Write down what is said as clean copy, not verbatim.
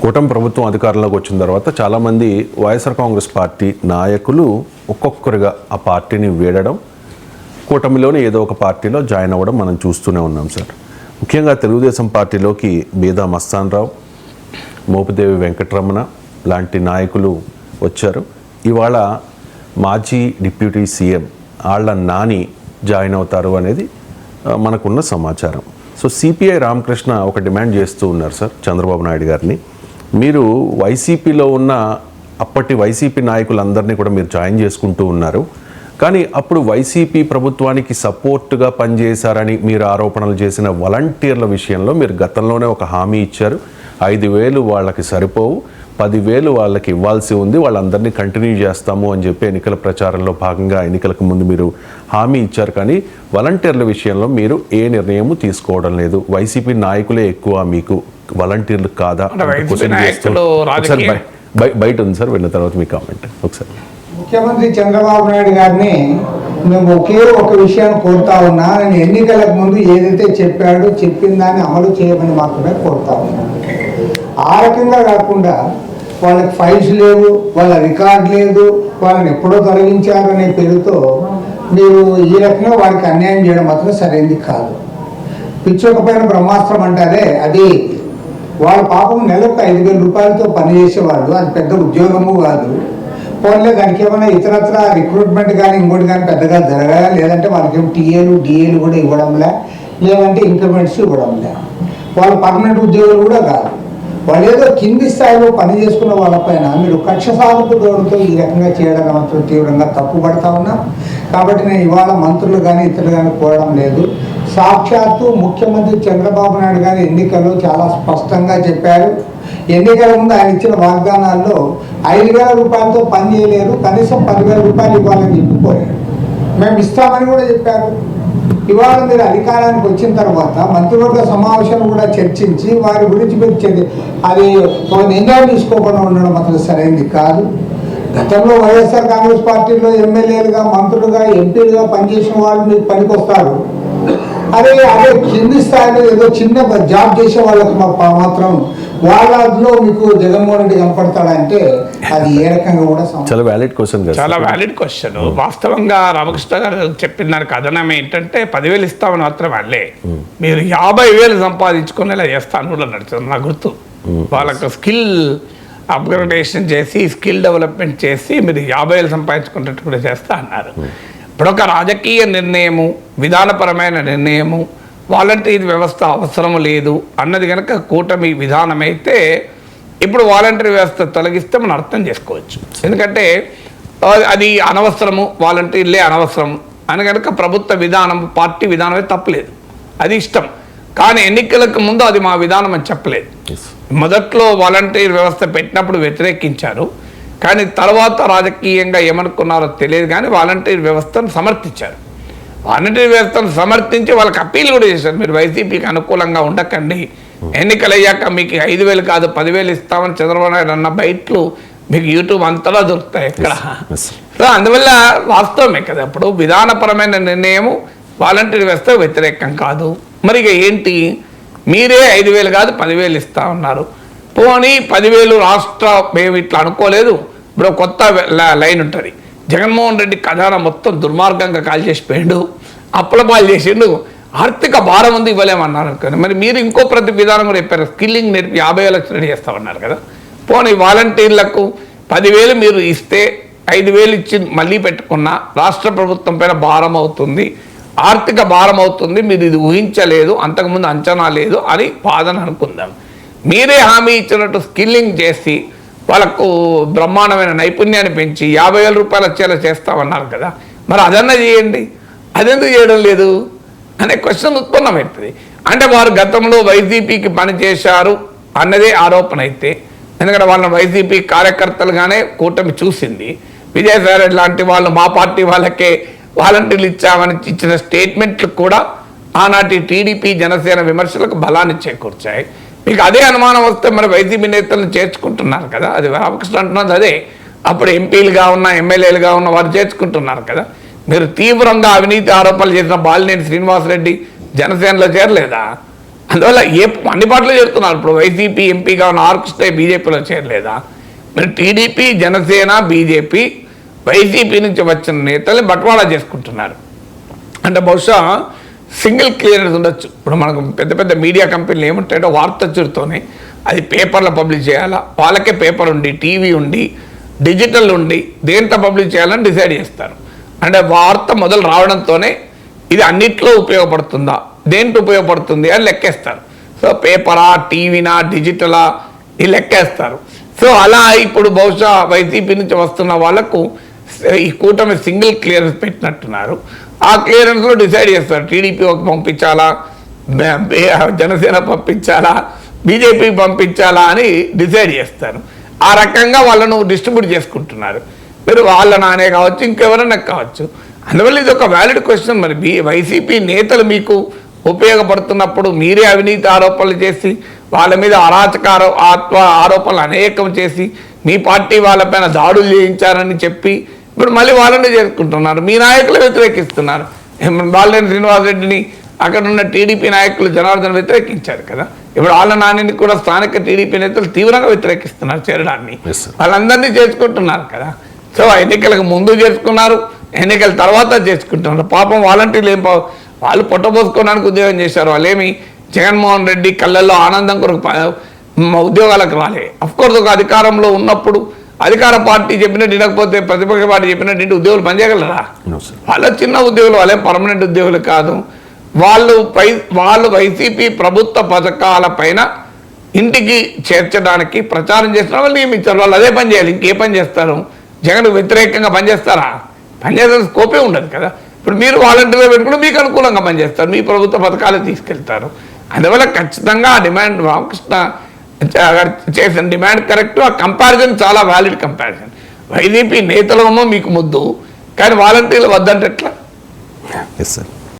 కూటమి ప్రభుత్వం అధికారంలోకి వచ్చిన తర్వాత చాలామంది వైఎస్ఆర్ కాంగ్రెస్ పార్టీ నాయకులు ఒక్కొక్కరుగా ఆ పార్టీని వీడడం, కూటమిలోని ఏదో ఒక పార్టీలో జాయిన్ అవ్వడం మనం చూస్తూనే ఉన్నాం సార్. ముఖ్యంగా తెలుగుదేశం పార్టీలోకి బీదా మస్తాన్ రావు, మోపిదేవి వెంకటరమణ లాంటి నాయకులు వచ్చారు. ఇవాళ మాజీ deputy CM Alla Nani join అవుతారు అనేది మనకున్న సమాచారం. సో సిపిఐ రామకృష్ణ ఒక డిమాండ్ చేస్తూ ఉన్నారు సార్ చంద్రబాబు నాయుడు గారిని, మీరు వైసీపీలో ఉన్న అప్పటి వైసీపీ నాయకులందరినీ కూడా మీరు జాయిన్ చేసుకుంటూ ఉన్నారు, కానీ అప్పుడు వైసీపీ ప్రభుత్వానికి సపోర్ట్గా పనిచేశారని మీరు ఆరోపణలు చేసిన వాలంటీర్ల విషయంలో మీరు గతంలోనే ఒక హామీ ఇచ్చారు. 5,000 వాళ్ళకి సరిపోవు, 10,000 వాళ్ళకి ఇవ్వాల్సి ఉంది, వాళ్ళందరినీ కంటిన్యూ చేస్తాము అని చెప్పి ఎన్నికల ప్రచారంలో భాగంగా ఎన్నికలకు ముందు మీరు హామీ ఇచ్చారు. కానీ వాలంటీర్ల విషయంలో మీరు ఏ నిర్ణయము తీసుకోవడం లేదు. వైసీపీ నాయకులే ఎక్కువ మీకు, వాలంటీర్లు కాదా? ఒకసారి బయట ఉంది సార్, వెళ్ళిన తర్వాత మీ కామెంట్ ఒకసారి. ముఖ్యమంత్రి చంద్రబాబు నాయుడు గారిని మేము ఒకే ఒక విషయాన్ని కోరుతా ఉన్నా, నేను ఎన్నికలకు ముందు ఏదైతే చెప్పాడో చెప్పిన దాన్ని అమలు చేయమని మాత్రమే కోరుతా ఉన్నాను. ఆ రకంగా కాకుండా వాళ్ళకి ఫైల్స్ లేవు, వాళ్ళ రికార్డ్ లేదు, వాళ్ళని ఎప్పుడో తొలగించారు అనే పేరుతో మీరు ఈ రకంగా వారికి అన్యాయం చేయడం మాత్రం సరైనది కాదు. పిచ్చొక పైన బ్రహ్మాస్త్రం అంటారే అది. వాళ్ళ పాపం నెలకు 5,000 రూపాయలతో పనిచేసేవాళ్ళు, అది పెద్ద ఉద్యోగము కాదు. పోన్లే దానికి ఏమైనా ఇతరత్ర రిక్రూట్మెంట్ కానీ ఇంకోటి కానీ పెద్దగా జరగాలి, లేదంటే వాళ్ళకి ఏం టీఏలు డిఏలు కూడా ఇవ్వడంలే, లేదంటే ఇంక్రిమెంట్స్ ఇవ్వడంలే. వాళ్ళు పర్మనెంట్ ఉద్యోగులు కూడా కాదు. వాళ్ళు ఏదో కింది స్థాయిలో పని చేసుకున్న వాళ్ళపైన మీరు కక్ష సాధకు దోడుతో ఈ రకంగా చేయడం మాత్రం తీవ్రంగా తప్పుపడతా ఉన్నాం. కాబట్టి నేను ఇవాళ మంత్రులు కానీ ఇతరులు కానీ కోరడం లేదు. సాక్షాత్తు ముఖ్యమంత్రి చంద్రబాబు నాయుడు గారు ఎన్నికల్లో చాలా స్పష్టంగా చెప్పారు. ఎన్నికల ముందు ఆయన ఇచ్చిన వాగ్దానాల్లో 5,000 రూపాయలతో పని చేయలేరు, కనీసం 10,000 రూపాయలు ఇవ్వాలని చెప్పిపోయారు. మేము ఇస్తామని కూడా చెప్పారు. ఇవాళ మీరు అధికారానికి వచ్చిన తర్వాత మంత్రివర్గ సమావేశం కూడా చర్చించి వారి గురించి మీరు అది ఒక నిర్ణయం తీసుకోకుండా ఉండడం మాత్రం సరైనది కాదు. గతంలో వైఎస్ఆర్ కాంగ్రెస్ పార్టీలో ఎమ్మెల్యేలుగా, మంత్రులుగా, ఎంపీలుగా పనిచేసిన వాళ్ళు మీకు పనికొస్తారు. అదే కింది స్థాయిలో ఏదో చిన్న జాబ్ చేసే వాళ్ళకి మాత్రం వాళ్ళలో మీకు జగన్మోహన్ రెడ్డి కనపడతాడంటే అది ఏ రకంగా కూడా చాలా వ్యాలిడ్ క్వశ్చన్. చాలా వ్యాలిడ్ క్వశ్చన్. వాస్తవంగా రామకృష్ణ గారు చెప్పిన దానికి అదనం ఏంటంటే 10,000 ఇస్తామని మాత్రం వాళ్ళే మీరు 50,000 సంపాదించుకునేలా చేస్తాను కూడా నడుస్తుంది నాకు గుర్తు. వాళ్ళకు స్కిల్ అప్గ్రేడేషన్ చేసి, స్కిల్ డెవలప్మెంట్ చేసి మీరు 50,000 సంపాదించుకున్నట్టు కూడా చేస్తా అన్నారు. ఇప్పుడు ఒక రాజకీయ నిర్ణయము, విధానపరమైన నిర్ణయము, వాలంటీర్ వ్యవస్థ అవసరం లేదు అన్నది కనుక కూటమి విధానం అయితే ఇప్పుడు వాలంటీర్ వ్యవస్థ తొలగిస్తే మనం అర్థం చేసుకోవచ్చు. ఎందుకంటే అది అనవసరము, వాలంటీర్లే అనవసరం అని కనుక ప్రభుత్వ విధానం, పార్టీ విధానమే తప్పలేదు, అది ఇష్టం. కానీ ఎన్నికలకు ముందు అది మా విధానం అని చెప్పలేదు. మొదట్లో వాలంటీర్ వ్యవస్థ పెట్టినప్పుడు వ్యతిరేకించారు, కానీ తర్వాత రాజకీయంగా ఏమనుకున్నారో తెలియదు కానీ వాలంటీర్ వ్యవస్థను సమర్థించారు. వాలంటీర్ వ్యవస్థను సమర్థించి వాళ్ళకి అప్పీల్ కూడా చేశారు, మీరు వైసీపీకి అనుకూలంగా ఉండకండి, ఎన్నికలు అయ్యాక మీకు 5,000 కాదు 10,000 ఇస్తామని చంద్రబాబు నాయుడు అన్న బయట్లు మీకు యూట్యూబ్ అంతలా దొరుకుతాయి ఎక్కడ. సో అందువల్ల వాస్తవమే కదా, ఇప్పుడు విధానపరమైన నిర్ణయము వాలంటీర్ వ్యవస్థ వ్యతిరేకం కాదు. మరి ఇక ఏంటి, మీరే 5,000 కాదు 10,000 ఇస్తా ఉన్నారు. పోనీ 10,000 రాష్ట్ర మేము ఇట్లా అనుకోలేదు. ఇప్పుడు కొత్త లైన్ ఉంటుంది, జగన్మోహన్ రెడ్డి ఖజానా మొత్తం దుర్మార్గంగా కాల్ చేసిపోయాడు, అప్పులపాలు చేసిండు, ఆర్థిక భారం ఉంది ఇవ్వలేమన్నారు అనుకోండి. మరి మీరు ఇంకో ప్రతి విధానం కూడా చెప్పారు, స్కిల్లింగ్ నేర్పి 50,000 రెడీ చేస్తామన్నారు కదా. పోనీ వాలంటీర్లకు 10,000 మీరు ఇస్తే 5,000 ఇచ్చి మళ్ళీ పెట్టుకున్నా రాష్ట్ర ప్రభుత్వం పైన భారం అవుతుంది, ఆర్థిక భారం అవుతుంది, మీరు ఇది ఊహించలేదు, అంతకుముందు అంచనా లేదు అని వాదన అనుకుందాం. మీరే హామీ ఇచ్చినట్టు స్కిల్లింగ్ చేసి వాళ్ళకు బ్రహ్మాండమైన నైపుణ్యాన్ని పెంచి 50,000 రూపాయలు వచ్చేలా చేస్తామన్నారు కదా, మరి అదన్నా చేయండి, అదెందుకు చేయడం లేదు అనే క్వశ్చన్ ఉత్పన్నమవుతుంది. అంటే వారు గతంలో వైసీపీకి పనిచేశారు అన్నదే ఆరోపణ అయితే, ఎందుకంటే వాళ్ళని వైసీపీ కార్యకర్తలుగానే కూటమి చూసింది. విజయసాయి రెడ్డి లాంటి వాళ్ళు మా పార్టీ వాళ్ళకే వాలంటీర్లు ఇచ్చామని ఇచ్చిన స్టేట్మెంట్లు కూడా ఆనాటి టీడీపీ జనసేన విమర్శలకు బలాన్ని చేకూర్చాయి. మీకు అదే అనుమానం వస్తే మరి వైసీపీ నేతలను చేర్చుకుంటున్నారు కదా, అది రామకృష్ణ అంటున్నది అదే. అప్పుడు ఎంపీలుగా ఉన్న, ఎమ్మెల్యేలుగా ఉన్న వారు చేర్చుకుంటున్నారు కదా. మీరు తీవ్రంగా అవినీతి ఆరోపణలు చేసిన బాలినేని శ్రీనివాసరెడ్డి జనసేనలో చేరలేదా? అందువల్ల అన్ని పార్టీలు చేరుతున్నారు. ఇప్పుడు వైసీపీ ఎంపీగా ఉన్న ఆర్కృష్ణ బీజేపీలో చేరలేదా? మరి టీడీపీ, జనసేన, బీజేపీ, వైసీపీ నుంచి వచ్చిన నేతల్ని బట్వాడా చేసుకుంటున్నారు. అంటే బహుశా సింగిల్ క్లియరెన్స్ ఉండొచ్చు. ఇప్పుడు మనకు పెద్ద పెద్ద మీడియా కంపెనీలు ఏముంటాయంటే వార్త చురుతోనే అది పేపర్లో పబ్లిష్ చేయాలా, వాళ్ళకే పేపర్ ఉండి, టీవీ ఉండి, డిజిటల్ ఉండి, దేంట్లో పబ్లిష్ చేయాలని డిసైడ్ చేస్తారు. అంటే వార్త మొదలు రావడంతోనే ఇది అన్నిట్లో ఉపయోగపడుతుందా, దేంట్లో ఉపయోగపడుతుంది అని లెక్కేస్తారు. సో పేపరా, టీవీనా, డిజిటలా, ఇది లెక్కేస్తారు. సో అలా ఇప్పుడు బహుశా వైసీపీ నుంచి వస్తున్న వాళ్ళకు ఈ కూటమి సింగిల్ క్లియరెన్స్ పెట్టినట్టున్నారు. ఆ క్లియరెన్స్లో డిసైడ్ చేస్తారు టీడీపీ పంపించాలా, జనసేన పంపించాలా, బీజేపీకి పంపించాలా అని డిసైడ్ చేస్తారు. ఆ రకంగా వాళ్ళను డిస్ట్రిబ్యూట్ చేసుకుంటున్నారు. మీరు వాళ్ళ నానే కావచ్చు, ఇంకెవరైనా కావచ్చు. అందువల్ల ఇది ఒక వ్యాలిడ్ క్వశ్చన్. మరి వైసీపీ నేతలు మీకు ఉపయోగపడుతున్నప్పుడు మీరే అవినీతి ఆరోపణలు చేసి వాళ్ళ మీద అరాచకార ఆరోపణలు అనేకం చేసి మీ పార్టీ వాళ్ళపైన దాడులు చేయించారని చెప్పి ఇప్పుడు మళ్ళీ వాళ్ళని చేసుకుంటున్నారు. మీ నాయకులు వ్యతిరేకిస్తున్నారు. బాలినేని శ్రీనివాసరెడ్డిని అక్కడ ఉన్న టీడీపీ నాయకులు జనార్దన్ వ్యతిరేకించారు కదా. ఇప్పుడు వాళ్ళ నానిని కూడా స్థానిక టీడీపీ నేతలు తీవ్రంగా వ్యతిరేకిస్తున్నారు చేరడాన్ని. వాళ్ళందరినీ చేసుకుంటున్నారు కదా. సో ఎన్నికలకు ముందు చేసుకున్నారు, ఎన్నికల తర్వాత చేసుకుంటున్నారు. పాపం వాలంటీర్లు వాళ్ళు పొట్టబోసుకోవడానికి ఉద్యోగం చేశారు. వాళ్ళేమి జగన్మోహన్ రెడ్డి కళ్ళల్లో ఆనందం కొరకు ఉద్యోగాలకు రాలే. అఫ్కోర్స్ ఒక అధికారంలో ఉన్నప్పుడు అధికార పార్టీ చెప్పినట్టు వినకపోతే ప్రతిపక్ష పార్టీ చెప్పినట్టు ఉద్యోగులు పనిచేయగలరా? వాళ్ళ చిన్న ఉద్యోగులు, వాళ్ళే పర్మనెంట్ ఉద్యోగులు కాదు. వాళ్ళు వైసీపీ ప్రభుత్వ పథకాల పైన ఇంటికి చేర్చడానికి ప్రచారం చేసిన వాళ్ళు నియమించారు. వాళ్ళు అదే పని చేయాలి, ఇంకే పని చేస్తారు? జగన్కు వ్యతిరేకంగా పనిచేస్తారా? పనిచేసే స్కోపే ఉండదు కదా. ఇప్పుడు మీరు వాలంటీర్గా పెట్టుకుంటే మీకు అనుకూలంగా పనిచేస్తారు, మీ ప్రభుత్వ పథకాలు తీసుకెళ్తారు. అందువల్ల ఖచ్చితంగా ఆ డిమాండ్ రామకృష్ణ చేసిన డిమాండ్ కరెక్ట్. ఆ కంపారిజన్ చాలా వ్యాలిడ్ కంపారిజన్. వైసీపీ నేతలేమో మీకు ముద్దు, కానీ వాలంటీర్లు వద్దంటే ఎట్లా? Yes sir.